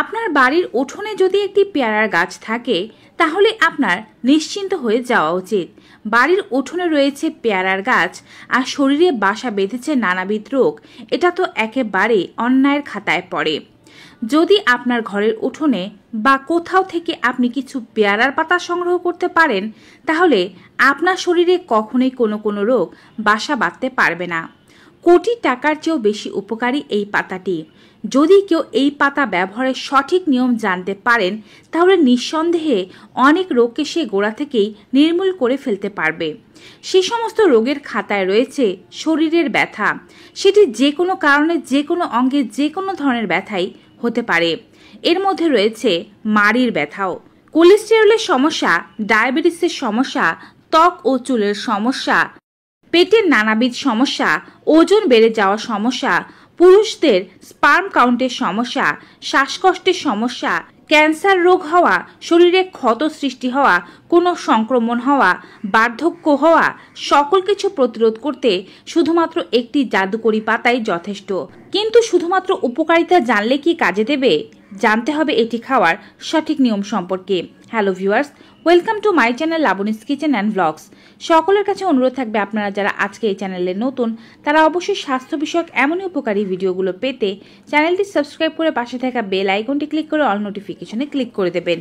আপনার বাড়ির উঠোনে যদি একটি পেয়ারার গাছ থাকে তাহলে আপনার নিশ্চিন্ত হয়ে যাওয়া উচিত। বাড়ির উঠোনে রয়েছে পেয়ারার গাছ আর শরীরে বাসা বেঁধেছে নানাবিধ রোগ, এটা তো একেবারে অন্যায়ের খাতায় পড়ে। যদি আপনার ঘরের উঠোনে বা কোথাও থেকে আপনি কিছু পেয়ারার পাতা সংগ্রহ করতে পারেন তাহলে আপনার শরীরে কখনোই কোনো রোগ বাসা বাঁধতে পারবে না। কোটি টাকার চেয়েও বেশি উপকারী এই পাতাটি। যদি কেউ এই পাতা ব্যবহারের সঠিক নিয়ম জানতে পারেন তাহলে নিঃসন্দেহে অনেক রোগকে সে গোড়া থেকেই নির্মূল করে ফেলতে পারবে। সে সমস্ত রোগের খাতায় রয়েছে শরীরের ব্যথা, সেটি যে কোনো কারণে যে কোনো অঙ্গে যে কোনো ধরনের ব্যথাই হতে পারে। এর মধ্যে রয়েছে মাড়ির ব্যথাও, কোলেস্টেরলের সমস্যা, ডায়াবেটিসের সমস্যা, ত্বক ও চুলের সমস্যা, পেটের নানাবিধ সমস্যা, ওজন বেড়ে যাওয়ার সমস্যা, পুরুষদের স্পার্ম কাউন্টের সমস্যা, শ্বাসকষ্টের সমস্যা, ক্যান্সার রোগ হওয়া, শরীরে ক্ষত সৃষ্টি হওয়া, কোনো সংক্রমণ হওয়া, বার্ধক্য হওয়া, সকল কিছু প্রতিরোধ করতে শুধুমাত্র একটি জাদুকরি পাতাই যথেষ্ট। কিন্তু শুধুমাত্র উপকারিতা জানলে কি কাজে দেবে? জানতে হবে এটি খাওয়ার সঠিক নিয়ম সম্পর্কে। Hello viewers, welcome to my channel Laboni's Kitchen and Blogs. সকলের কাছে অনুরোধ থাকবে আপনারা যারা আজকে এই চ্যানেলে নতুন তারা অবশ্যই স্বাস্থ্য বিষয়ক এমনই উপকারী ভিডিওগুলো পেতে চ্যানেলটি সাবস্ক্রাইব করে পাশে থাকা বেল আইকনটি ক্লিক করে অল নোটিফিকেশনে ক্লিক করে দেবেন।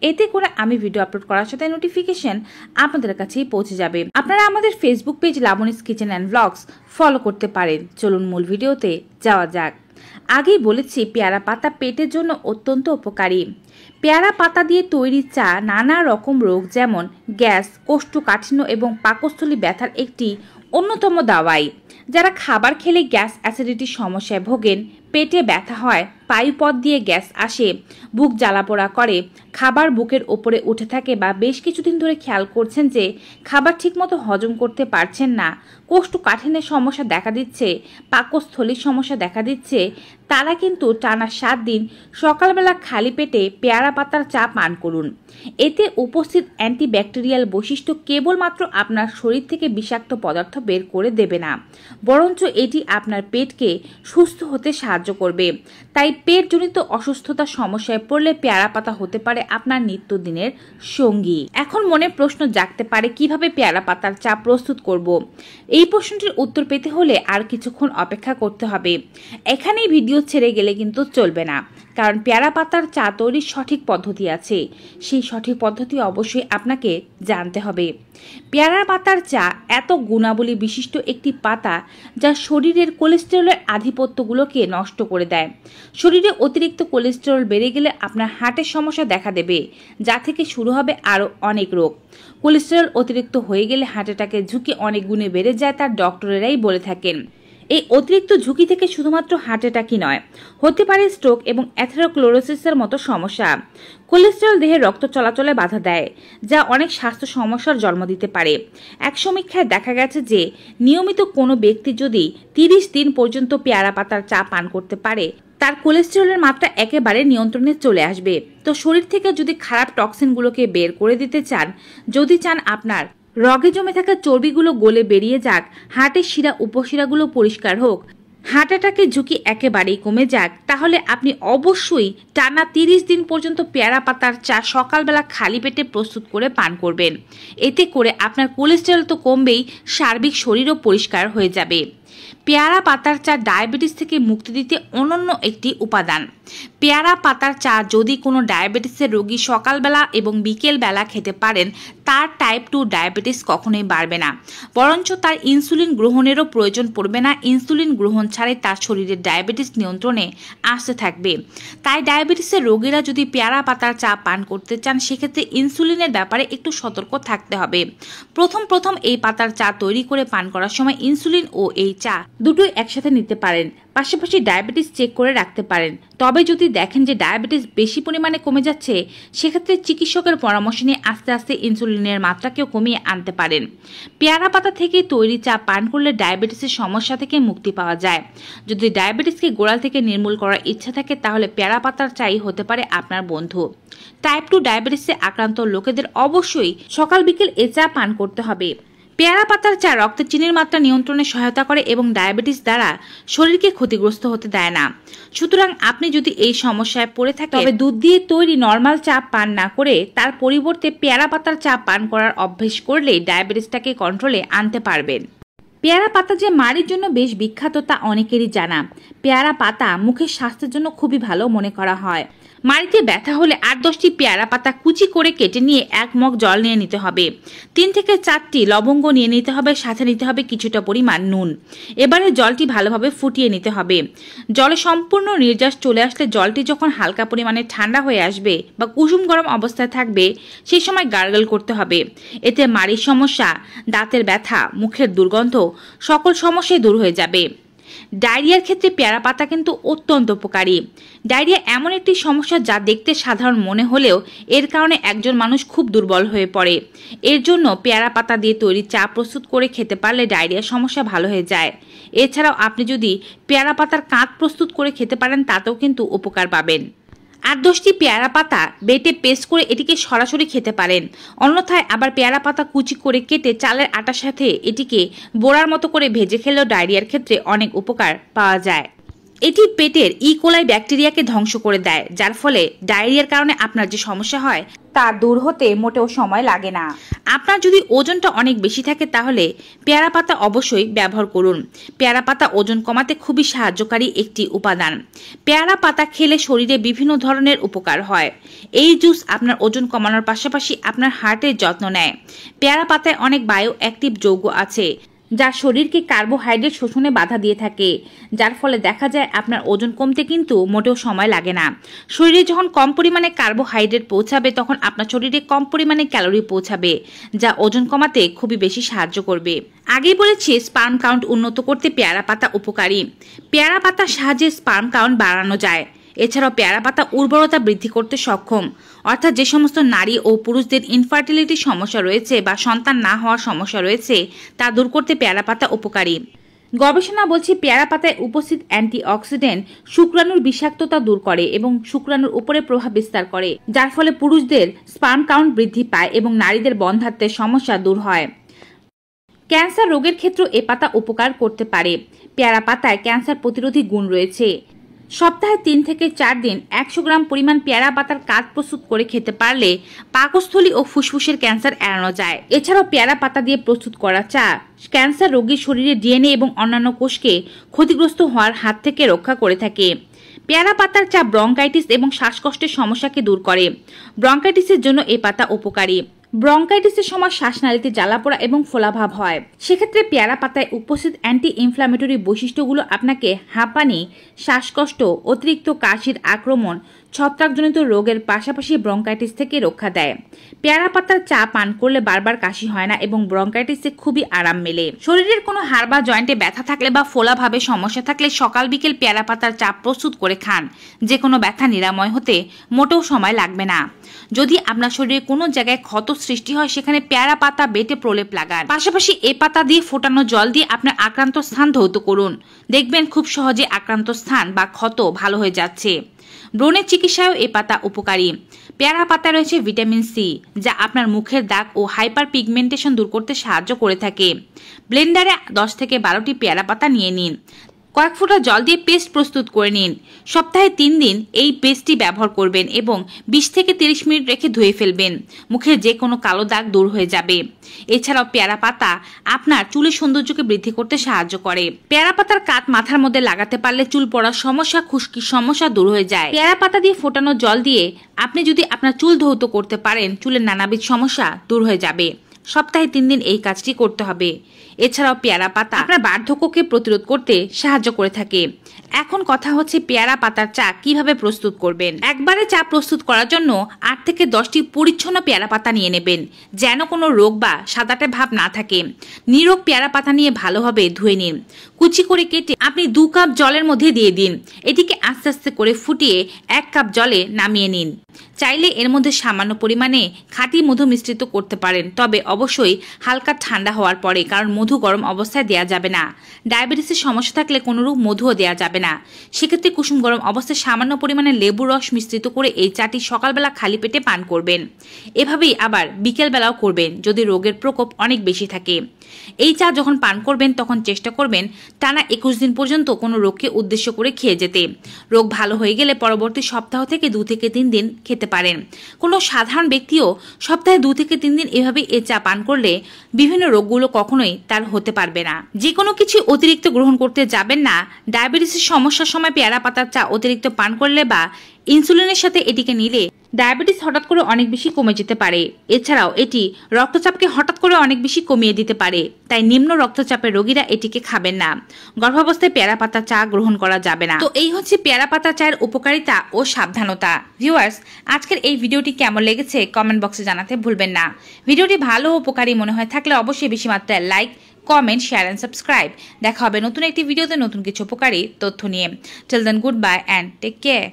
এতে করে আমি ভিডিও আপলোড করার সাথে নোটিফিকেশন আপনাদের কাছেই পৌঁছে যাবে। আপনারা আমাদের Facebook page Laboni's Kitchen and Blogs follow করতে পারেন। চলুন মূল ভিডিওতে যাওয়া যাক। আগেই বলেছি পেয়ারা পাতা পেটের জন্য অত্যন্ত উপকারী। পেয়ারা পাতা দিয়ে তৈরি চা নানা রকম রোগ যেমন গ্যাস, কোষ্ঠকাঠিন্য এবং পাকস্থলী ব্যথার একটি অন্যতম দাওয়াই। যারা খাবার খেলে গ্যাস অ্যাসিডিটির সমস্যায় ভোগেন, পেটে ব্যথা হয়, পায়ুপথ দিয়ে গ্যাস আসে, বুক জ্বালাপোড়া করে, খাবার বুকের ওপরে উঠে থাকে বা বেশ কিছুদিন ধরে খেয়াল করছেন যে খাবার ঠিকমতো হজম করতে পারছেন না, কোষ্ঠকাঠিন্যের সমস্যা দেখা দিচ্ছে, পাকস্থলীর সমস্যা দেখা দিচ্ছে, তারা কিন্তু টানা 7 দিন সকালবেলা খালি পেটে পেয়ারা পাতার চা পান করুন। এতে উপস্থিত অ্যান্টিব্যাকটেরিয়াল বৈশিষ্ট্য কেবলমাত্র আপনার শরীর থেকে বিষাক্ত পদার্থ বের করে দেবে না, বরঞ্চ এটি আপনার পেটকে সুস্থ হতে সাহায্য করবে। তাই পেটজনিত অসুস্থতার সমস্যায় পড়লে পেয়ারা পাতা হতে পারে আপনার নিত্যদিনের সঙ্গী। এখন মনে প্রশ্ন জাগতে পারে কিভাবে পেয়ারা পাতার চা প্রস্তুত করব। এই প্রশ্নটির উত্তর পেতে হলে আর কিছুক্ষণ অপেক্ষা করতে হবে। এখানেই ভিডিও ছেড়ে গেলে কিন্তু চলবে না, কারণ পেয়ারা পাতার চা তৈরির সঠিক পদ্ধতি আছে। সেই সঠিক পদ্ধতি অবশ্যই আপনাকে জানতে হবে। পেয়ারা পাতার চা এত গুণাবলী বিশিষ্ট একটি পাতা যা শরীরের কোলেস্টেরলের আধিপত্যগুলোকে নষ্ট করে দেয়। শরীরে অতিরিক্ত কোলেস্টেরল বেড়ে গেলে আপনার হার্টের সমস্যা দেখা দেবে, যা থেকে শুরু হবে আরও অনেক রোগ। কোলেস্টেরল অতিরিক্ত হয়ে গেলে হার্ট অ্যাটাকের ঝুঁকি অনেক গুণে বেড়ে যায়, তার ডক্টরেরাই বলে থাকেন। এই অতিরিক্ত ঝুঁকি থেকে শুধুমাত্র হার্ট অ্যাটাকই নয়, হতে পারে স্ট্রোক এবং অ্যাথেরোক্লোরোসিসের মতো সমস্যা। কোলেস্টেরল দেহে রক্ত চলাচলে বাধা দেয়, যা অনেক স্বাস্থ্য সমস্যার জন্ম দিতে পারে। এক সমীক্ষায় দেখা গেছে যে নিয়মিত কোনো ব্যক্তি যদি 30 দিন পর্যন্ত পেয়ারা পাতার চা পান করতে পারে তার কোলেস্টেরলের মাত্রা একেবারে নিয়ন্ত্রণে চলে আসবে। তো শরীর থেকে যদি খারাপ টক্সিনগুলোকে বের করে দিতে চান, যদি চান আপনার রগে জমে থাকা চর্বিগুলো গলে বেরিয়ে যাক, হার্টের শিরা উপশিরাগুলো পরিষ্কার হোক, হার্ট অ্যাটাকের ঝুঁকি একেবারেই কমে যাক, তাহলে আপনি অবশ্যই টানা 30 দিন পর্যন্ত পেয়ারা পাতার চা সকালবেলা খালি পেটে প্রস্তুত করে পান করবেন। এতে করে আপনার কোলেস্টেরল তো কমবেই, সার্বিক শরীরও পরিষ্কার হয়ে যাবে। পেয়ারা পাতার চা ডায়াবেটিস থেকে মুক্তি দিতে অনন্য একটি উপাদান। পেয়ারা পাতার চা যদি কোনো ডায়াবেটিসের রোগী সকালবেলা এবং বিকেলবেলা খেতে পারেন, তার টাইপ 2 ডায়াবেটিস কখনোই বাড়বে না, বরঞ্চ তার ইনসুলিন গ্রহণেরও প্রয়োজন পড়বে না। ইনসুলিন গ্রহণ ছাড়াই তার শরীরের ডায়াবেটিস নিয়ন্ত্রণে আসতে থাকবে। তাই ডায়াবেটিসের রোগীরা যদি পেয়ারা পাতার চা পান করতে চান, সেক্ষেত্রে ইনসুলিনের ব্যাপারে একটু সতর্ক থাকতে হবে। প্রথম এই পাতার চা তৈরি করে পান করার সময় ইনসুলিন ও এই চা দুটোই একসাথে নিতে পারেন। পাশাপাশি ডায়াবেটিস চেক করে রাখতে পারেন। তবে যদি দেখেন যে ডায়াবেটিস বেশি পরিমাণে কমে যাচ্ছে, সেক্ষেত্রে চিকিৎসকের পরামর্শ নিয়ে আস্তে আস্তে ইনসুলিনের মাত্রাকেও কমিয়ে আনতে পারেন। পেয়ারা পাতা থেকে তৈরি চা পান করলে ডায়াবেটিসের সমস্যা থেকে মুক্তি পাওয়া যায়। যদি ডায়াবেটিসকে গোড়াল থেকে নির্মূল করার ইচ্ছা থাকে তাহলে পেয়ারা পাতার চাই হতে পারে আপনার বন্ধু। টাইপ 2 ডায়াবেটিসে আক্রান্ত লোকেদের অবশ্যই সকাল বিকেল এ চা পান করতে হবে। পেয়ারা পাতার চা রক্তে চিনির মাত্রা নিয়ন্ত্রণে সহায়তা করে এবং ডায়াবেটিস দ্বারা শরীরকে ক্ষতিগ্রস্ত হতে দেয় না। সুতরাং আপনি যদি এই সমস্যায় পড়ে থাকেন তবে দুধ দিয়ে তৈরি নর্মাল চা পান না করে তার পরিবর্তে পেয়ারা পাতার চা পান করার অভ্যেস করলেই ডায়াবেটিসটাকে কন্ট্রোলে আনতে পারবেন। পেয়ারা পাতা যে মাড়ির জন্য বেশ বিখ্যাত তা অনেকেরই জানা। পেয়ারা পাতা মুখের স্বাস্থ্যের জন্য খুবই ভালো মনে করা হয়। মাড়িতে ব্যথা হলে 8-10টি পেয়ারা পাতা কুচি করে কেটে নিয়ে 1 মগ জল নিয়ে নিতে হবে। 3 থেকে 4টি লবঙ্গ নিয়ে নিতে হবে, সাথে নিতে হবে কিছুটা পরিমাণ নুন। এবারে জলটি ভালোভাবে ফুটিয়ে নিতে হবে। জলে সম্পূর্ণ নির্যাস চলে আসলে জলটি যখন হালকা পরিমাণে ঠান্ডা হয়ে আসবে বা কুসুম গরম অবস্থায় থাকবে সেই সময় গার্গল করতে হবে। এতে মাড়ির সমস্যা, দাঁতের ব্যথা, মুখের দুর্গন্ধ সকল সমস্যাই দূর হয়ে যাবে। ডায়রিয়ার ক্ষেত্রে পেয়ারা পাতা কিন্তু অত্যন্ত উপকারী। ডায়রিয়া এমন একটি সমস্যা যা দেখতে সাধারণ মনে হলেও এর কারণে একজন মানুষ খুব দুর্বল হয়ে পড়ে। এর জন্য পেয়ারা পাতা দিয়ে তৈরি চা প্রস্তুত করে খেতে পারলে ডায়রিয়ার সমস্যা ভালো হয়ে যায়। এছাড়াও আপনি যদি পেয়ারা পাতার কাঁধ প্রস্তুত করে খেতে পারেন তাতেও কিন্তু উপকার পাবেন। 8-10টি পেয়ারা পাতা বেটে পেস্ট করে এটিকে সরাসরি খেতে পারেন। অন্যথায় আবার পেয়ারা পাতা কুচি করে কেটে চালের আটার সাথে এটিকে বোড়ার মতো করে ভেজে খেলেও ডায়রিয়ার ক্ষেত্রে অনেক উপকার পাওয়া যায়। এটি পেটের ইকোলাই ব্যাকটেরিয়াকে ধ্বংস করে দেয়, যার ফলে ডায়রিয়ার কারণে আপনার যে সমস্যা হয় তা দূর হতে মোটেও সময় লাগে না। আপনার যদি ওজনটা অনেক বেশি থাকে তাহলে পেয়ারা পাতা অবশ্যই ব্যবহার করুন। পেয়ারা পাতা ওজন কমাতে খুবই সাহায্যকারী একটি উপাদান। পেয়ারা পাতা খেলে শরীরে বিভিন্ন ধরনের উপকার হয়। এই জুস আপনার ওজন কমানোর পাশাপাশি আপনার হার্টের যত্ন নেয়। পেয়ারা পাতায় অনেক বায়ো অ্যাক্টিভ যৌগ আছে যা শরীরকে কার্বোহাইড্রেট শোষণে বাধা দিয়ে থাকে, যার ফলে দেখা যায় আপনার ওজন কমতে কিন্তু মোটেও সময় লাগে না। শরীরে যখন কম পরিমাণে কার্বোহাইড্রেট পৌঁছাবে তখন আপনার শরীরে কম পরিমাণে ক্যালোরি পৌঁছাবে, যা ওজন কমাতে খুবই বেশি সাহায্য করবে। আগেই বলেছি স্পার্ম কাউন্ট উন্নত করতে পেয়ারা পাতা উপকারী। পেয়ারা পাতার সাহায্যে স্পার্ম কাউন্ট বাড়ানো যায়। এছাড়াও পেয়ারা পাতা উর্বরতা বৃদ্ধি করতে সক্ষম, অর্থাৎ যে সমস্ত নারী ও পুরুষদের ইনফার্টিলিটির সমস্যা রয়েছে বা সন্তান না হওয়ার সমস্যা রয়েছে তা দূর করতে পেয়ারা পাতা উপকারী। গবেষণা বলছে পেয়ারা পাতায় উপস্থিত অ্যান্টিঅক্সিডেন্ট শুক্রাণুর বিষাক্ততা দূর করে এবং শুক্রাণুর উপরে প্রভাব বিস্তার করে, যার ফলে পুরুষদের স্পার্ম কাউন্ট বৃদ্ধি পায় এবং নারীদের বন্ধ্যাত্বের সমস্যা দূর হয়। ক্যান্সার রোগের ক্ষেত্রেও এ পাতা উপকার করতে পারে। পেয়ারা পাতায় ক্যান্সার প্রতিরোধী গুণ রয়েছে। সপ্তাহে 3 থেকে 4 দিন 100 গ্রাম পরিমাণ পেয়ারা পাতার কাঁধ প্রস্তুত করে খেতে পারলে পাকস্থলী ও ফুসফুসের ক্যান্সার এড়ানো যায়। এছাড়াও পেয়ারা পাতা দিয়ে প্রস্তুত করা চা ক্যান্সার রোগীর শরীরে ডিএনএ এবং অন্যান্য কোষকে ক্ষতিগ্রস্ত হওয়ার হাত থেকে রক্ষা করে থাকে। পেয়ারা পাতার চা ব্রঙ্কাইটিস এবং শ্বাসকষ্টের সমস্যাকে দূর করে। ব্রঙ্কাইটিসের জন্য এই পাতা উপকারী। ব্রঙ্কাইটিসের সময় শ্বাসনালীতে জ্বালাপোড়া এবং ফোলাভাব হয়, সেক্ষেত্রে পেয়ারা পাতায় উপস্থিত অ্যান্টি ইনফ্ল্যামেটরি বৈশিষ্ট্যগুলো আপনাকে হাঁপানি, শ্বাসকষ্ট, অতিরিক্ত কাশির আক্রমণ, ছত্রাকজনিত রোগের পাশাপাশি ব্রঙ্কাইটিস থেকে রক্ষা দেয়। পেয়ারা পাতার চা পান করলে বারবার কাশি হয় না এবং ব্রঙ্কাইটিসে খুবই আরাম মেলে। শরীরের কোনো হাড় বা জয়েন্টে ব্যথা থাকলে বা ফোলাভাবে সমস্যা থাকলে সকাল বিকেল পেয়ারা পাতার চা প্রস্তুত করে খান। যে কোনো ব্যথা নিরাময় হতে মোটেও সময় লাগবে না। যদি আপনার শরীরে কোনো জায়গায় ক্ষত সৃষ্টি হয় সেখানে পেয়ারা পাতা বেটে প্রলেপ লাগান। পাশাপাশি এই পাতা দিয়ে ফোটানো জল দিয়ে আপনার আক্রান্ত স্থান ধৌত করুন। দেখবেন খুব সহজে আক্রান্ত স্থান বা ক্ষত ভালো হয়ে যাচ্ছে। ব্রণের চিকিৎসায়ও এই পাতা উপকারী। পেয়ারা পাতা রয়েছে ভিটামিন সি, যা আপনার মুখের দাগ ও হাইপার পিগমেন্টেশন দূর করতে সাহায্য করে থাকে। ব্লেন্ডারে 10 থেকে 12টি পেয়ারা পাতা নিয়ে নিন। কয়েক ফোঁটা জল দিয়ে পেস্ট প্রস্তুত করে নিন। সপ্তাহে 3 দিন এই পেস্টটি ব্যবহার করবেন এবং 20 থেকে 30 মিনিট রেখে ধুয়ে ফেলবেন। মুখের যে কোনো কালো দাগ দূর হয়ে যাবে। এছাড়াও পেয়ারা পাতা আপনার চুলের সৌন্দর্যকে বৃদ্ধি করতে সাহায্য করে। পেয়ারা পাতার কাট মাথার মধ্যে লাগাতে পারলে চুল পড়ার সমস্যা, খুশকির সমস্যা দূর হয়ে যায়। পেয়ারা পাতা দিয়ে ফোটানো জল দিয়ে আপনি যদি আপনার চুল ধৌত করতে পারেন চুলের নানাবিধ সমস্যা দূর হয়ে যাবে। সপ্তাহে 3 দিন এই কাজটি করতে হবে। এছাড়াও পেয়ারা পাতা আপনার বার্ধক্যকে প্রতিরোধ করতে সাহায্য করে থাকে। এখন কথা হচ্ছে পেয়ারা পাতার চা কিভাবে প্রস্তুত করবেন। একবারে চা প্রস্তুত করার জন্য 8 থেকে 10টি পরিচ্ছন্ন পেয়ারা পাতা নিয়ে নেবেন, যেন কোনো রোগ বা সাদাটে ভাব না থাকে। নিরোগ পেয়ারা পাতা নিয়ে ভালোভাবে ধুয়ে নিন। কুচি করে কেটে আপনি 2 কাপ জলের মধ্যে দিয়ে দিন। এটিকে আস্তে আস্তে করে ফুটিয়ে 1 কাপ জলে নামিয়ে নিন। চাইলে এর মধ্যে সামান্য পরিমাণে খাঁটি মধু মিশ্রিত করতে পারেন, তবে অবশ্যই হালকা ঠান্ডা হওয়ার পরে, কারণ মধু গরম অবস্থায় দেওয়া যাবে না। ডায়াবেটিসের সমস্যা থাকলে কোনোরূপ মধুও দেওয়া যাবে না। সেক্ষেত্রে কুসুম গরম অবস্থায় সামান্য পরিমাণে লেবুর রস মিশ্রিত করে এই চাটি সকালবেলা খালি পেটে পান করবেন। এভাবেই আবার বিকেলবেলাও করবেন যদি রোগের প্রকোপ অনেক বেশি থাকে। এই চা যখন পান করবেন তখন চেষ্টা করবেন টানা 21 দিন পর্যন্ত কোনো রোগকে উদ্দেশ্য করে খেয়ে যেতে। রোগ ভালো হয়ে গেলে পরবর্তী সপ্তাহ থেকে 2 থেকে 3 দিন খেতে পারেন। কোনো সাধারণ ব্যক্তিও সপ্তাহে 2 থেকে 3 দিন এভাবে এই চা পান করলে বিভিন্ন রোগগুলো কখনোই তার হতে পারবে না। যে কোনো কিছু অতিরিক্ত গ্রহণ করতে যাবেন না। ডায়াবেটিসের সমস্যার সময় পেয়ারা পাতার চা অতিরিক্ত পান করলে বা ইনসুলিনের সাথে এটিকে নিলে ডায়াবেটিস হঠাৎ করে অনেক বেশি কমে যেতে পারে। এছাড়াও এটি রক্তচাপকে হঠাৎ করে অনেক বেশি কমিয়ে দিতে পারে। তাই নিম্ন রক্তচাপের রোগীরা এটিকে খাবেন না। গর্ভাবস্থায় পেয়ারা পাতা চা গ্রহণ করা যাবে না। তো এই হচ্ছে পেয়ারা পাতা চায়ের উপকারিতা ও সাবধানতা। ভিউয়ার্স, আজকের এই ভিডিওটি কেমন লেগেছে কমেন্ট বক্সে জানাতে ভুলবেন না। ভিডিওটি ভালো ও উপকারী মনে হয় থাকলে অবশ্যই বেশি মাত্রায় like, comment, share and subscribe. দেখা হবে নতুন একটি ভিডিওতে নতুন কিছু উপকারী তথ্য নিয়ে। Till then, goodbye and take care.